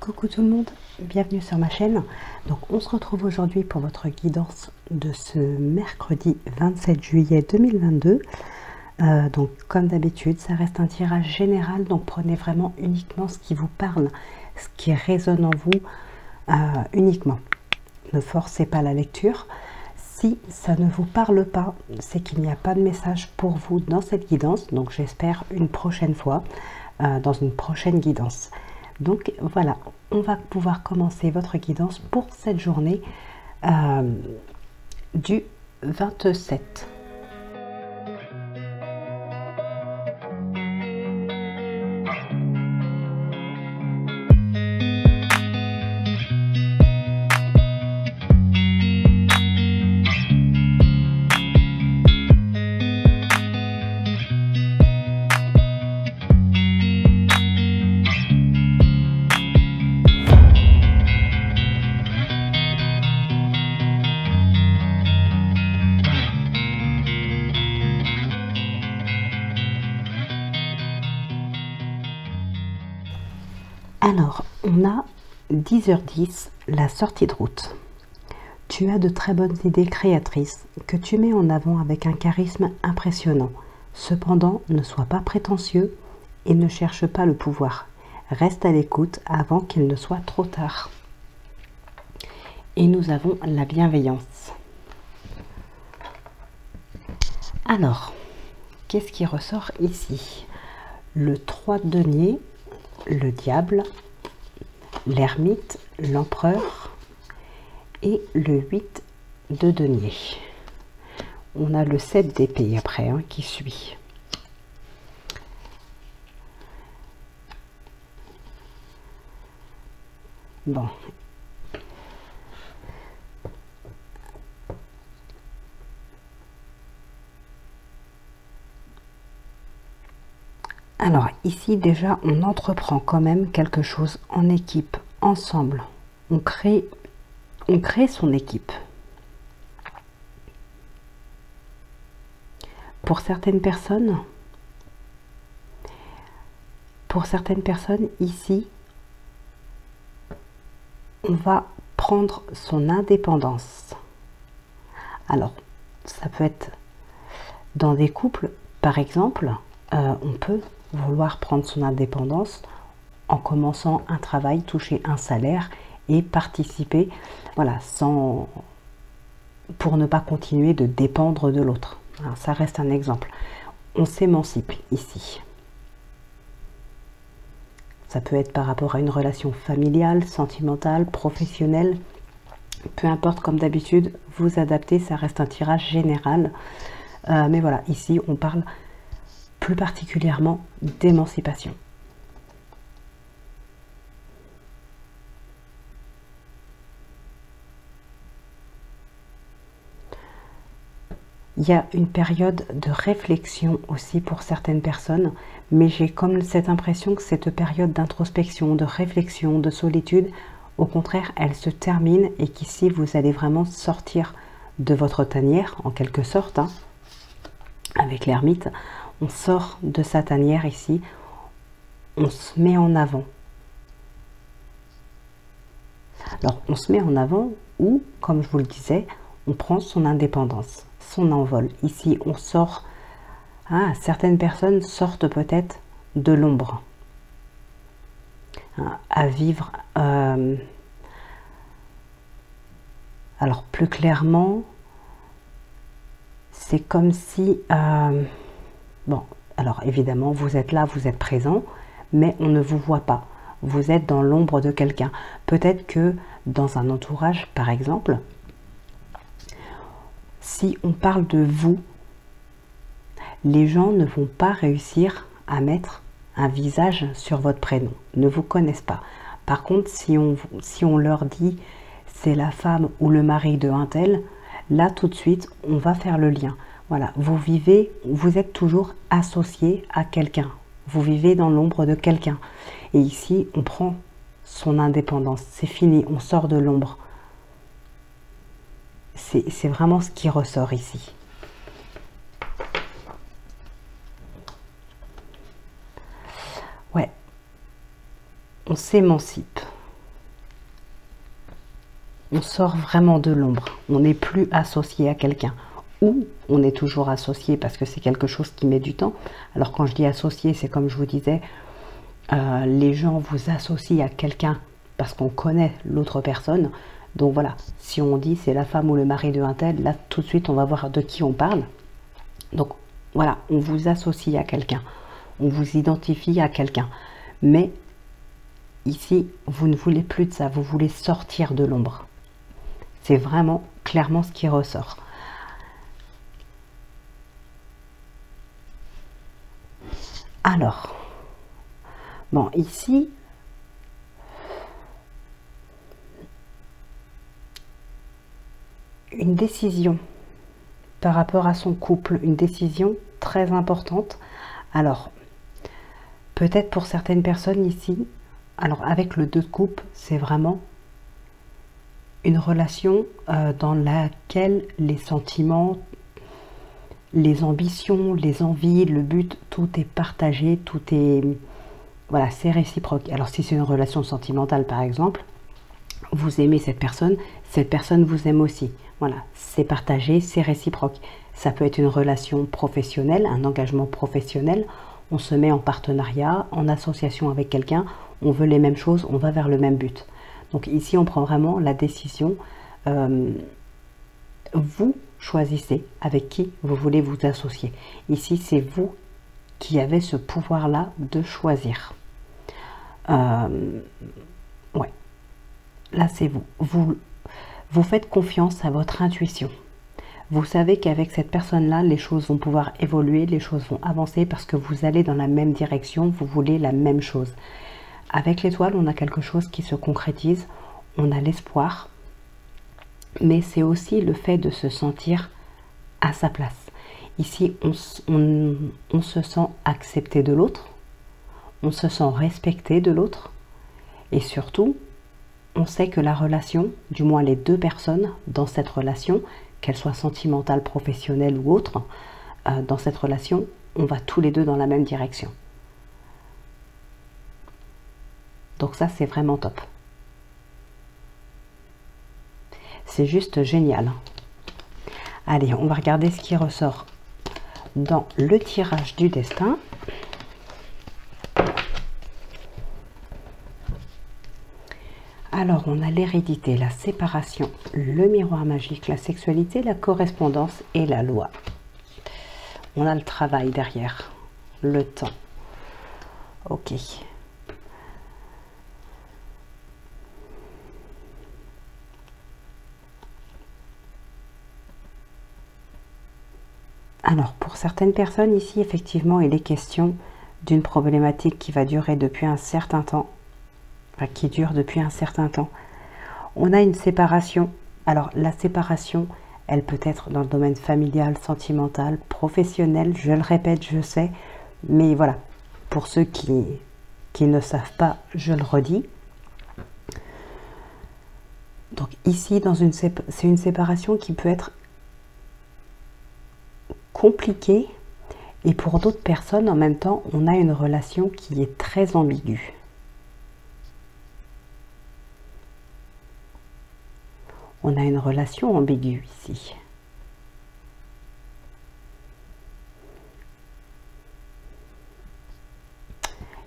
Coucou tout le monde, bienvenue sur ma chaîne. Donc on se retrouve aujourd'hui pour votre guidance de ce mercredi 27 juillet 2022. Donc comme d'habitude, ça reste un tirage général, donc prenez vraiment uniquement ce qui vous parle, ce qui résonne en vous uniquement. Ne forcez pas la lecture. Si ça ne vous parle pas, c'est qu'il n'y a pas de message pour vous dans cette guidance. Donc j'espère une prochaine fois, dans une prochaine guidance. Donc voilà, on va pouvoir commencer votre guidance pour cette journée du 27. Alors, on a 10h10, la sortie de route. Tu as de très bonnes idées créatrices que tu mets en avant avec un charisme impressionnant. Cependant, ne sois pas prétentieux et ne cherche pas le pouvoir. Reste à l'écoute avant qu'il ne soit trop tard. Et nous avons la bienveillance. Alors, qu'est-ce qui ressort ici? Le 3 de denier, le diable, l'ermite, l'empereur et le 8 de denier. On a le 7 d'épée après qui suit. Bon. Alors ici déjà on entreprend quand même quelque chose en équipe, ensemble. On crée son équipe. Pour certaines personnes ici, on va prendre son indépendance. Alors ça peut être dans des couples par exemple, on peut vouloir prendre son indépendance en commençant un travail, toucher un salaire et participer, voilà, pour ne pas continuer de dépendre de l'autre. Ça reste un exemple. On s'émancipe ici. Ça peut être par rapport à une relation familiale, sentimentale, professionnelle. Peu importe, comme d'habitude, vous adaptez, ça reste un tirage général. Mais voilà, ici, on parle plus particulièrement d'émancipation. Il y a une période de réflexion aussi pour certaines personnes, mais j'ai comme cette impression que cette période d'introspection, de réflexion, de solitude, au contraire, elle se termine et qu'ici, vous allez vraiment sortir de votre tanière, en quelque sorte, avec l'ermite. On sort de sa tanière ici, on se met en avant. Alors, on se met en avant ou, comme je vous le disais, on prend son indépendance, son envol. Ici, on sort, certaines personnes sortent peut-être de l'ombre, à vivre. Alors, plus clairement, c'est comme si... bon, alors évidemment, vous êtes là, vous êtes présent, mais on ne vous voit pas. Vous êtes dans l'ombre de quelqu'un. Peut-être que dans un entourage, par exemple, si on parle de vous, les gens ne vont pas réussir à mettre un visage sur votre prénom, ne vous connaissent pas. Par contre, si on leur dit c'est la femme ou le mari de un tel, là tout de suite, on va faire le lien. Voilà, vous êtes toujours associé à quelqu'un. Vous vivez dans l'ombre de quelqu'un. Et ici, on prend son indépendance. C'est fini, on sort de l'ombre. C'est vraiment ce qui ressort ici. Ouais, on s'émancipe. on sort vraiment de l'ombre. On n'est plus associé à quelqu'un. Ou on est toujours associé parce que c'est quelque chose qui met du temps. Alors quand je dis associé, c'est comme je vous disais, les gens vous associent à quelqu'un parce qu'on connaît l'autre personne. Donc voilà, si on dit c'est la femme ou le mari de un tel, là tout de suite on va voir de qui on parle. Donc voilà, on vous associe à quelqu'un, on vous identifie à quelqu'un. Mais ici, vous ne voulez plus de ça, vous voulez sortir de l'ombre. C'est vraiment clairement ce qui ressort. Alors, bon, ici, une décision par rapport à son couple, une décision très importante. Alors, peut-être pour certaines personnes ici, alors avec le 2 de coupe, c'est vraiment une relation dans laquelle les sentiments, les ambitions, les envies, le but, tout est partagé, tout est... Voilà, c'est réciproque. Alors si c'est une relation sentimentale par exemple, vous aimez cette personne vous aime aussi. Voilà, c'est partagé, c'est réciproque. Ça peut être une relation professionnelle, un engagement professionnel. On se met en partenariat, en association avec quelqu'un, on veut les mêmes choses, on va vers le même but. Donc ici, on prend vraiment la décision. Vous choisissez avec qui vous voulez vous associer. Ici, c'est vous qui avez ce pouvoir-là de choisir. Ouais. Là, c'est vous. Vous faites confiance à votre intuition. Vous savez qu'avec cette personne-là, les choses vont pouvoir évoluer, les choses vont avancer parce que vous allez dans la même direction, vous voulez la même chose. Avec l'étoile, on a quelque chose qui se concrétise, on a l'espoir, mais c'est aussi le fait de se sentir à sa place. Ici, on se sent accepté de l'autre, on se sent respecté de l'autre, et surtout, on sait que la relation, du moins les 2 personnes dans cette relation, qu'elle soit sentimentale, professionnelle ou autre, dans cette relation, on va tous les 2 dans la même direction. Donc ça, c'est vraiment top. C'est juste génial. Allez, on va regarder ce qui ressort dans le tirage du destin. Alors, on a l'hérédité, la séparation, le miroir magique, la sexualité, la correspondance et la loi. On a le travail derrière, le temps. Ok. Alors, pour certaines personnes ici, effectivement, il est question d'une problématique qui va durer depuis un certain temps. Qui dure depuis un certain temps. On a une séparation. Alors la séparation, elle peut être dans le domaine familial, sentimental, professionnel, je le répète, je sais, mais voilà, pour ceux qui ne savent pas, je le redis. Donc ici, c'est une séparation qui peut être compliquée, et pour d'autres personnes, en même temps, on a une relation qui est très ambiguë. On a une relation ambiguë ici.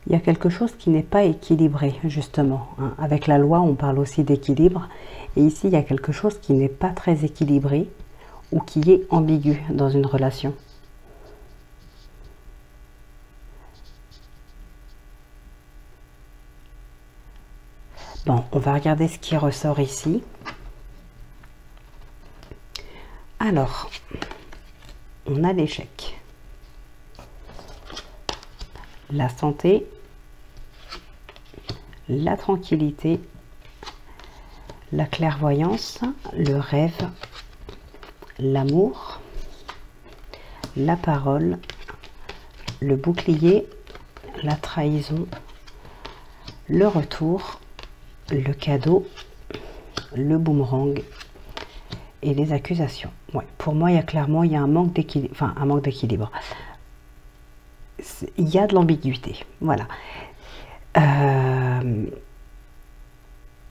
Il y a quelque chose qui n'est pas équilibré, justement. Avec la loi, on parle aussi d'équilibre. Et ici, il y a quelque chose qui n'est pas très équilibré ou qui est ambigu dans une relation. Bon, on va regarder ce qui ressort ici. Alors, on a l'échec, la santé, la tranquillité, la clairvoyance, le rêve, l'amour, la parole, le bouclier, la trahison, le retour, le cadeau, le boomerang et les accusations. Ouais, pour moi, il y a clairement un manque d'équilibre. Enfin, un manque d'équilibre. Il y a de l'ambiguïté. Voilà.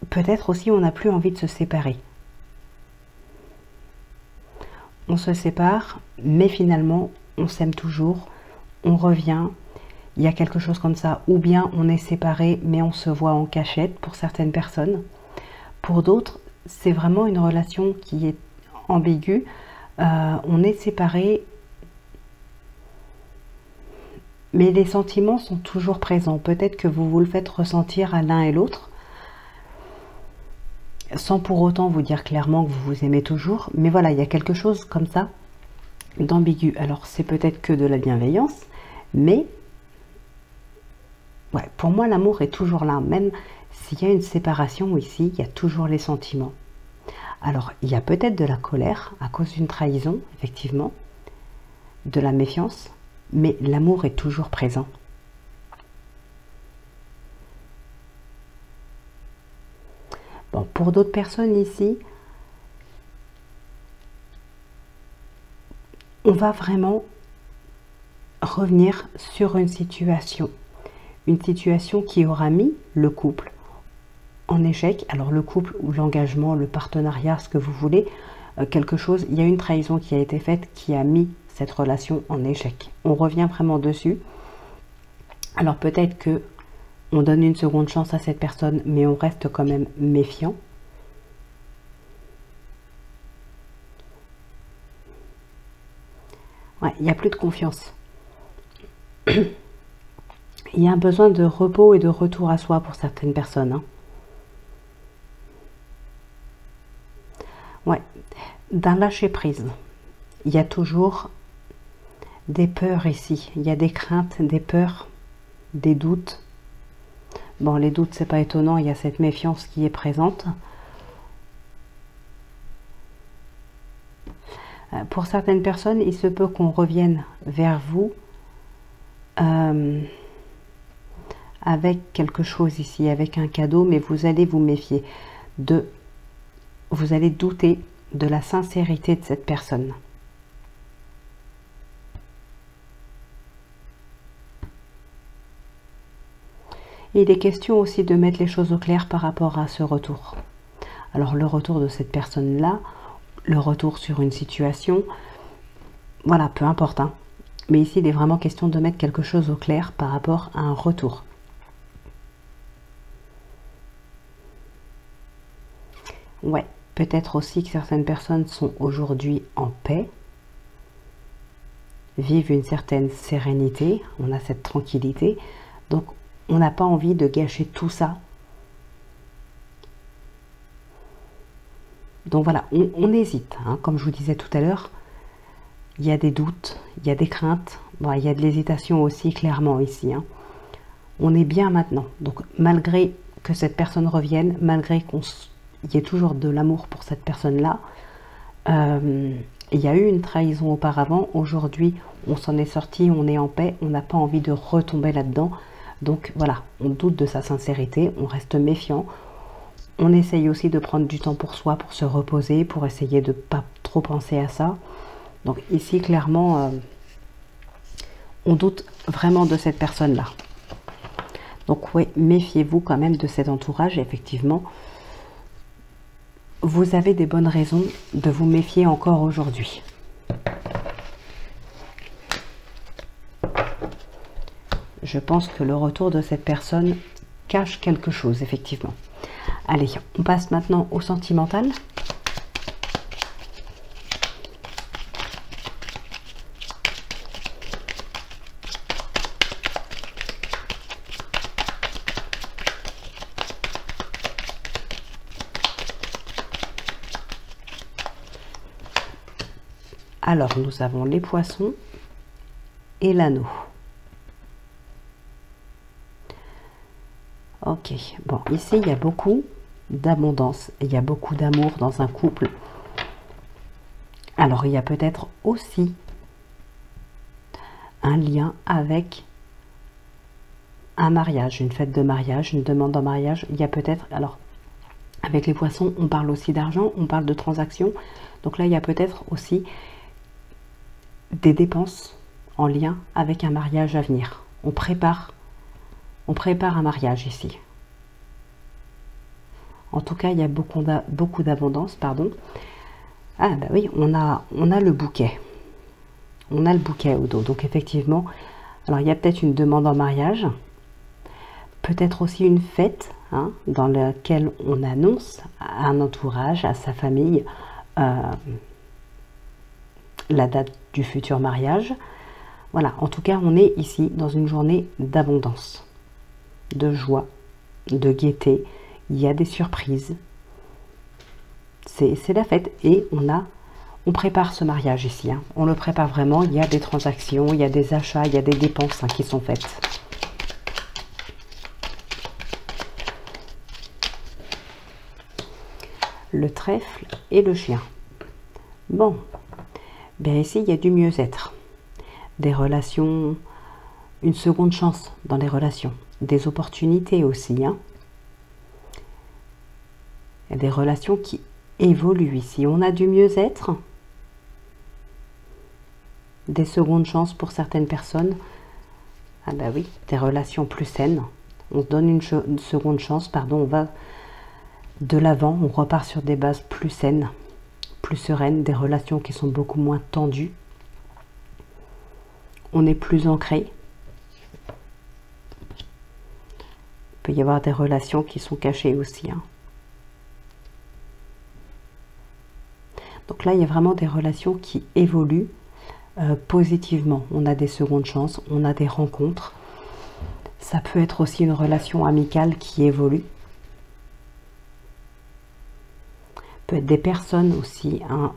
Peut-être aussi, on n'a plus envie de se séparer. on se sépare, mais finalement, on s'aime toujours, on revient. Il y a quelque chose comme ça. Ou bien on est séparés, mais on se voit en cachette pour certaines personnes. Pour d'autres, c'est vraiment une relation qui est ambiguë. On est séparés, mais les sentiments sont toujours présents. Peut-être que vous vous le faites ressentir à l'un et l'autre, sans pour autant vous dire clairement que vous vous aimez toujours. Mais voilà, il y a quelque chose comme ça d'ambigu. Alors c'est peut-être que de la bienveillance, mais ouais, pour moi l'amour est toujours là. Même s'il y a une séparation ici, il y a toujours les sentiments. Alors il y a peut-être de la colère à cause d'une trahison, effectivement, de la méfiance, mais l'amour est toujours présent. Bon, pour d'autres personnes ici, on va vraiment revenir sur une situation qui aura mis le couple en échec. Alors le couple ou l'engagement, le partenariat, ce que vous voulez, quelque chose, il y a une trahison qui a été faite qui a mis cette relation en échec. On revient vraiment dessus. Alors peut-être que on donne une seconde chance à cette personne, mais on reste quand même méfiant. Ouais, il n'y a plus de confiance. Il y a un besoin de repos et de retour à soi pour certaines personnes. Hein. Ouais, d'un lâcher prise. Il y a toujours des peurs ici. Il y a des craintes, des peurs, des doutes. Bon, les doutes, c'est pas étonnant, il y a cette méfiance qui est présente. Pour certaines personnes, il se peut qu'on revienne vers vous avec quelque chose ici, avec un cadeau, mais vous allez vous méfier. Vous allez douter de la sincérité de cette personne. Et il est question aussi de mettre les choses au clair par rapport à ce retour. Alors le retour de cette personne-là, le retour sur une situation, voilà, peu importe. Hein. Mais ici, il est vraiment question de mettre quelque chose au clair par rapport à un retour. Ouais, peut-être aussi que certaines personnes sont aujourd'hui en paix, vivent une certaine sérénité, on a cette tranquillité, donc on n'a pas envie de gâcher tout ça. Donc voilà, on hésite, hein, comme je vous disais tout à l'heure, il y a des doutes, il y a des craintes, bon, il y a de l'hésitation aussi clairement ici. Hein. On est bien maintenant, donc malgré que cette personne revienne, malgré qu'il y ait toujours de l'amour pour cette personne-là, il y a eu une trahison auparavant, aujourd'hui on s'en est sorti, on est en paix, on n'a pas envie de retomber là-dedans. Donc voilà, on doute de sa sincérité, on reste méfiant. On essaye aussi de prendre du temps pour soi, pour se reposer, pour essayer de ne pas trop penser à ça. Donc ici, clairement, on doute vraiment de cette personne-là. Donc oui, méfiez-vous quand même de cet entourage, effectivement. Vous avez des bonnes raisons de vous méfier encore aujourd'hui. Je pense que le retour de cette personne cache quelque chose, effectivement. Allez, on passe maintenant au sentimental. Alors, nous avons les poissons et l'anneau. Ok, bon, ici, il y a beaucoup d'abondance, il y a beaucoup d'amour dans un couple. Alors, il y a peut-être aussi un lien avec un mariage, une fête de mariage, une demande en mariage. Il y a peut-être, alors, avec les poissons, on parle aussi d'argent, on parle de transactions. Donc là, il y a peut-être aussi des dépenses en lien avec un mariage à venir. On prépare un mariage ici. En tout cas, il y a beaucoup d'abondance, pardon. Ah bah oui, on a le bouquet. On a le bouquet au dos. Donc effectivement, alors il y a peut-être une demande en mariage, peut-être aussi une fête, hein, dans laquelle on annonce à un entourage, à sa famille, la date du futur mariage. Voilà, en tout cas, on est ici dans une journée d'abondance, de joie, de gaieté. Il y a des surprises. C'est la fête et on prépare ce mariage ici. Hein. On le prépare vraiment. Il y a des transactions, il y a des achats, il y a des dépenses, hein, qui sont faites. Le trèfle et le chien. Bon, bien ici, il y a du mieux-être. Des relations, une seconde chance dans les relations. Des opportunités aussi. Hein. Il y a des relations qui évoluent ici. On a du mieux-être. Des secondes chances pour certaines personnes. Ah bah oui, des relations plus saines. On se donne une seconde chance, pardon, on va de l'avant, on repart sur des bases plus saines, plus sereines, des relations qui sont beaucoup moins tendues. On est plus ancré. Il peut y avoir des relations qui sont cachées aussi. Hein. Donc là, il y a vraiment des relations qui évoluent positivement. On a des secondes chances, on a des rencontres. Ça peut être aussi une relation amicale qui évolue. Peut être des personnes aussi, hein,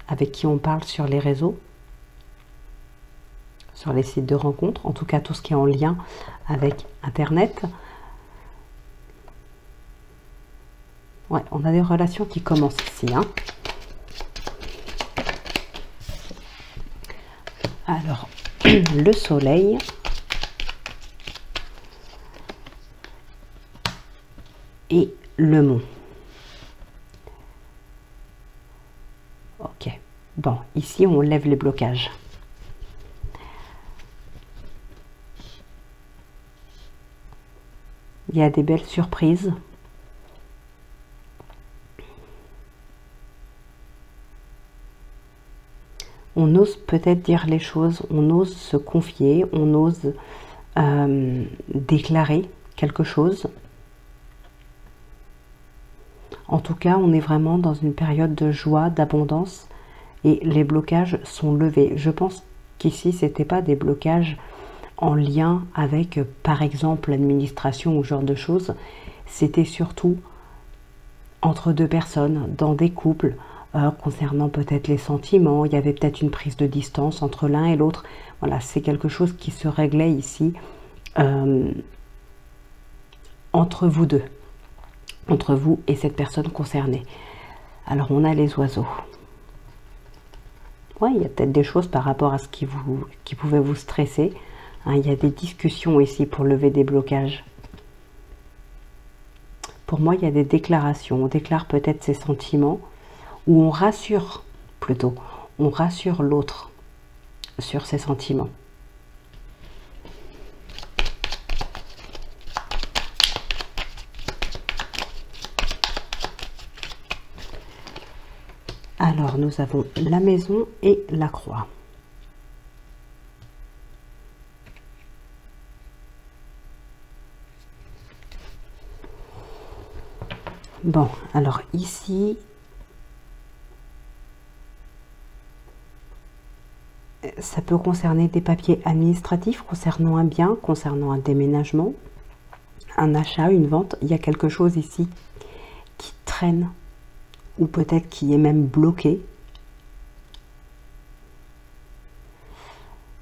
avec qui on parle sur les réseaux, sur les sites de rencontres, en tout cas tout ce qui est en lien avec Internet. Ouais, on a des relations qui commencent ici. Hein. Alors, le soleil. Et le mont. Ok. Bon, ici, on lève les blocages. Il y a des belles surprises. On ose peut-être dire les choses, on ose se confier, on ose déclarer quelque chose. En tout cas, on est vraiment dans une période de joie, d'abondance et les blocages sont levés. Je pense qu'ici, ce n'était pas des blocages en lien avec, par exemple, l'administration ou ce genre de choses. C'était surtout entre deux personnes, dans des couples, concernant peut-être les sentiments. Il y avait peut-être une prise de distance entre l'un et l'autre. Voilà, c'est quelque chose qui se réglait ici entre vous deux, entre vous et cette personne concernée. Alors, on a les oiseaux. Ouais, il y a peut-être des choses par rapport à ce qui pouvait vous stresser. Hein, il y a des discussions ici pour lever des blocages. Pour moi, il y a des déclarations. On déclare peut-être ses sentiments ou on rassure, plutôt, on rassure l'autre sur ses sentiments. Alors, nous avons la maison et la croix. Bon, alors ici, ça peut concerner des papiers administratifs concernant un bien, concernant un déménagement, un achat, une vente. Il y a quelque chose ici qui traîne ou peut-être qui est même bloqué.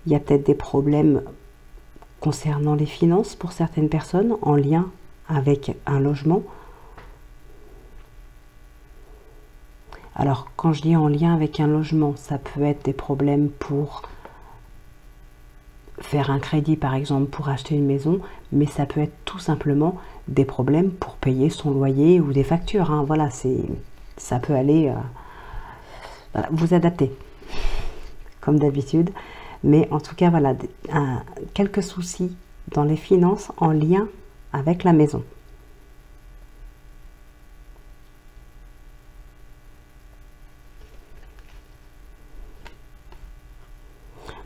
Il y a peut-être des problèmes concernant les finances pour certaines personnes en lien avec un logement. Alors, quand je dis en lien avec un logement, ça peut être des problèmes pour faire un crédit, par exemple, pour acheter une maison, mais ça peut être tout simplement des problèmes pour payer son loyer ou des factures. Hein. Voilà, ça peut aller... voilà, vous adapter, comme d'habitude. Mais en tout cas, voilà, quelques soucis dans les finances en lien avec la maison.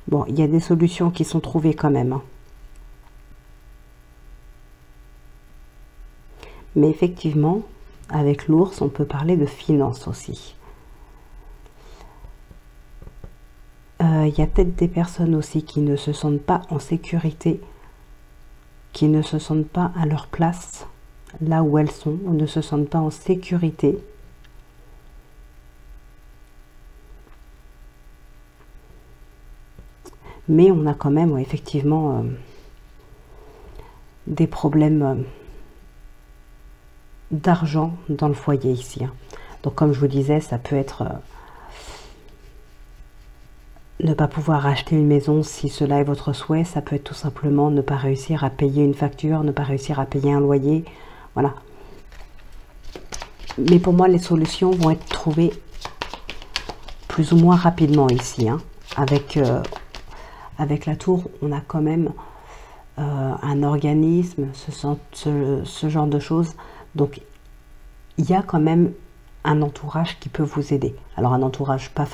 Bon, il y a des solutions qui sont trouvées quand même, hein. Mais effectivement, avec l'ours, on peut parler de finances aussi. Il y a peut-être des personnes aussi qui ne se sentent pas en sécurité, qui ne se sentent pas à leur place, là où elles sont, ou ne se sentent pas en sécurité. Mais on a quand même, ouais, effectivement, des problèmes d'argent dans le foyer ici, hein. Donc comme je vous disais, ça peut être ne pas pouvoir acheter une maison si cela est votre souhait. Ça peut être tout simplement ne pas réussir à payer une facture, ne pas réussir à payer un loyer. Voilà. Mais pour moi, les solutions vont être trouvées plus ou moins rapidement ici, hein. Avec la tour, on a quand même un organisme, ce genre de choses. Donc, il y a quand même un entourage qui peut vous aider. Alors, un entourage pas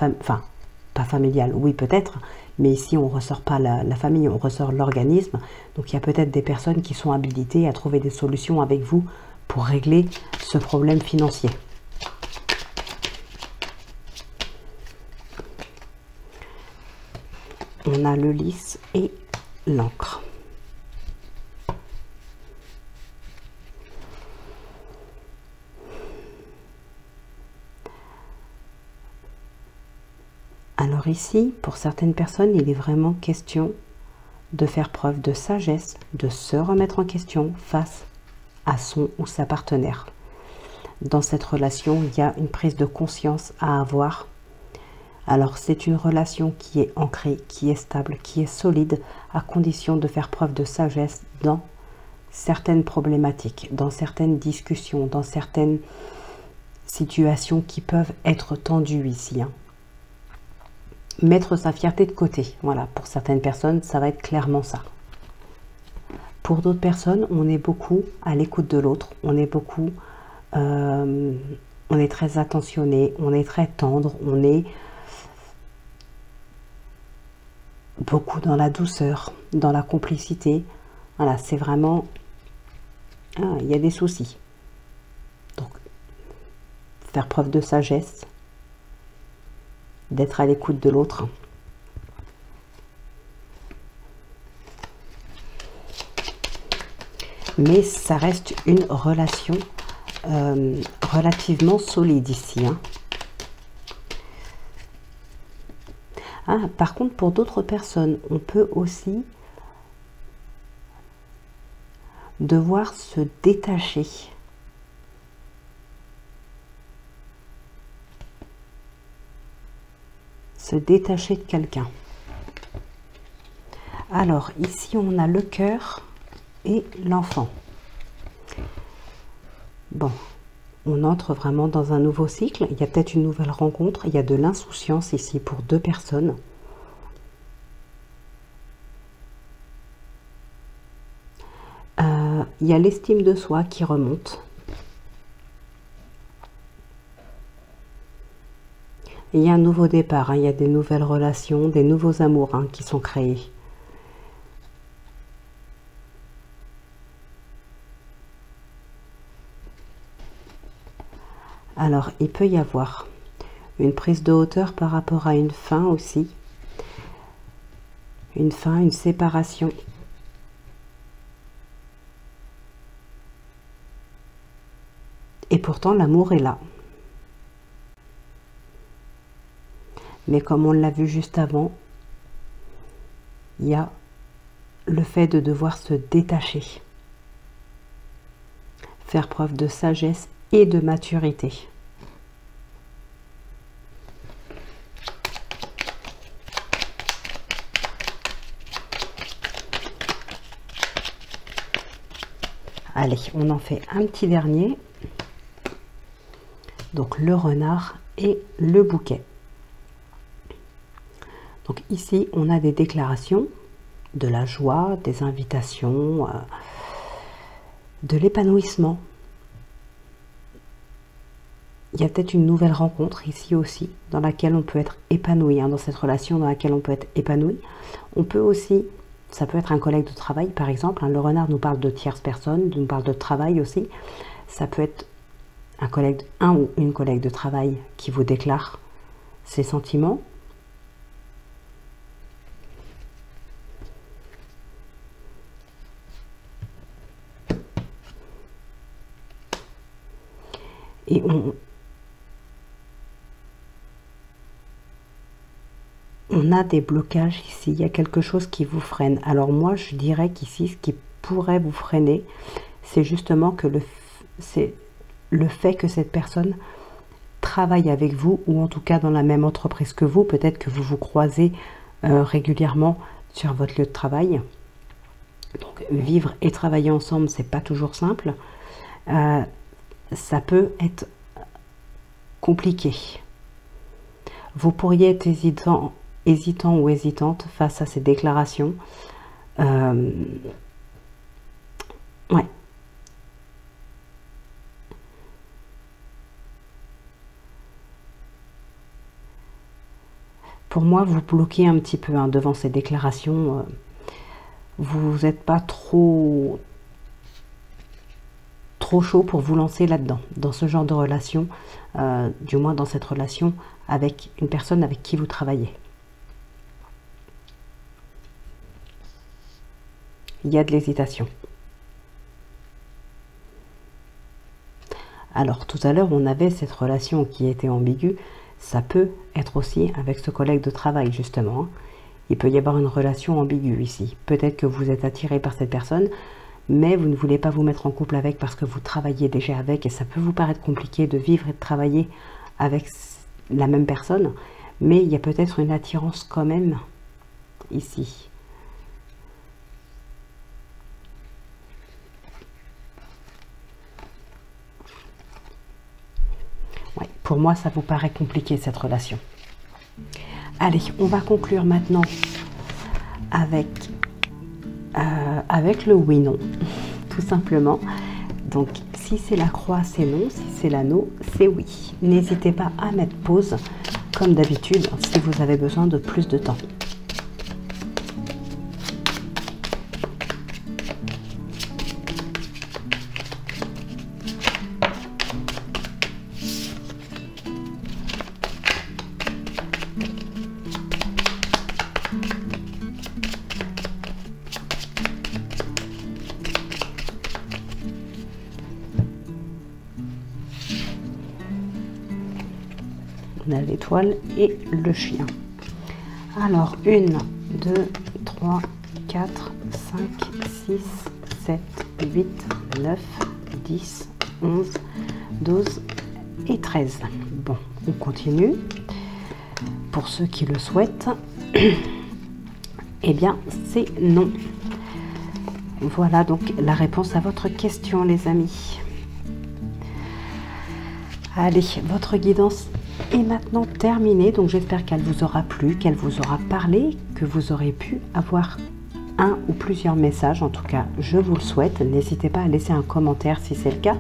familial, oui peut-être, mais ici on ne ressort pas la famille, on ressort l'organisme. Donc il y a peut-être des personnes qui sont habilitées à trouver des solutions avec vous pour régler ce problème financier. On a le lys et l'encre. Alors ici, pour certaines personnes, il est vraiment question de faire preuve de sagesse, de se remettre en question face à son ou sa partenaire. Dans cette relation, il y a une prise de conscience à avoir. Alors c'est une relation qui est ancrée, qui est stable, qui est solide, à condition de faire preuve de sagesse dans certaines problématiques, dans certaines discussions, dans certaines situations qui peuvent être tendues ici, hein. Mettre sa fierté de côté. Voilà, pour certaines personnes, ça va être clairement ça. Pour d'autres personnes, on est beaucoup à l'écoute de l'autre. On est beaucoup, on est très attentionné, on est très tendre, on est beaucoup dans la douceur, dans la complicité. Voilà, c'est vraiment, il y a des soucis. Donc, faire preuve de sagesse, d'être à l'écoute de l'autre. Mais ça reste une relation relativement solide ici, hein. Ah, par contre, pour d'autres personnes, on peut aussi devoir se détacher. Se détacher de quelqu'un. Alors, ici, on a le cœur et l'enfant. Bon, on entre vraiment dans un nouveau cycle. Il y a peut-être une nouvelle rencontre. Il y a de l'insouciance ici pour deux personnes. Il y a l'estime de soi qui remonte. Et il y a un nouveau départ, hein. Il y a des nouvelles relations, des nouveaux amours, hein, qui sont créés. Alors, il peut y avoir une prise de hauteur par rapport à une fin aussi. Une fin, une séparation. Et pourtant, l'amour est là. Mais comme on l'a vu juste avant, il y a le fait de devoir se détacher. Faire preuve de sagesse et de maturité. Allez, on en fait un petit dernier. Donc le renard et le bouquet. Donc ici, on a des déclarations, de la joie, des invitations, de l'épanouissement. il y a peut-être une nouvelle rencontre ici aussi, dans laquelle on peut être épanoui, hein, dans cette relation dans laquelle on peut être épanoui. On peut aussi, ça peut être un collègue de travail par exemple, hein, le renard nous parle de tierce personne, nous parle de travail aussi. Ça peut être un ou une collègue de travail qui vous déclare ses sentiments. Et on a des blocages ici, il y a quelque chose qui vous freine. Alors moi, je dirais qu'ici, ce qui pourrait vous freiner, c'est justement que le fait que cette personne travaille avec vous, ou en tout cas dans la même entreprise que vous. Peut-être que vous vous croisez régulièrement sur votre lieu de travail. Donc vivre et travailler ensemble, c'est pas toujours simple. Ça peut être compliqué. Vous pourriez être hésitant ou hésitante face à ces déclarations. Ouais. Pour moi, vous bloquez un petit peu hein, devant ces déclarations. Vous n'êtes pas trop chaud pour vous lancer là-dedans, dans ce genre de relation, du moins dans cette relation avec une personne avec qui vous travaillez. Il y a de l'hésitation. Alors tout à l'heure, on avait cette relation qui était ambiguë. Ça peut être aussi avec ce collègue de travail, justement. Il peut y avoir une relation ambiguë ici. Peut-être que vous êtes attiré par cette personne, mais vous ne voulez pas vous mettre en couple avec parce que vous travaillez déjà avec, et ça peut vous paraître compliqué de vivre et de travailler avec la même personne, mais il y a peut-être une attirance quand même ici. Ouais, pour moi, ça vous paraît compliqué cette relation. Allez, on va conclure maintenant avec le oui-non, tout simplement. Donc, si c'est la croix, c'est non. Si c'est l'anneau, c'est oui. N'hésitez pas à mettre pause, comme d'habitude, si vous avez besoin de plus de temps. On a l'étoile et le chien. Alors, 1, 2, 3, 4, 5, 6, 7, 8, 9, 10, 11, 12 et 13. Bon, on continue. Pour ceux qui le souhaitent, eh bien, c'est non. Voilà donc la réponse à votre question, les amis. Allez, votre guidance est maintenant terminée, donc j'espère qu'elle vous aura plu, qu'elle vous aura parlé, que vous aurez pu avoir un ou plusieurs messages. En tout cas, je vous le souhaite. N'hésitez pas à laisser un commentaire si c'est le cas.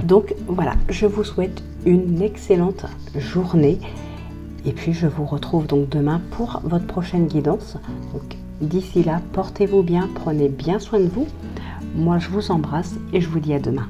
Donc voilà, je vous souhaite une excellente journée et puis je vous retrouve donc demain pour votre prochaine guidance. Donc d'ici là, portez-vous bien, prenez bien soin de vous. Moi, je vous embrasse et je vous dis à demain.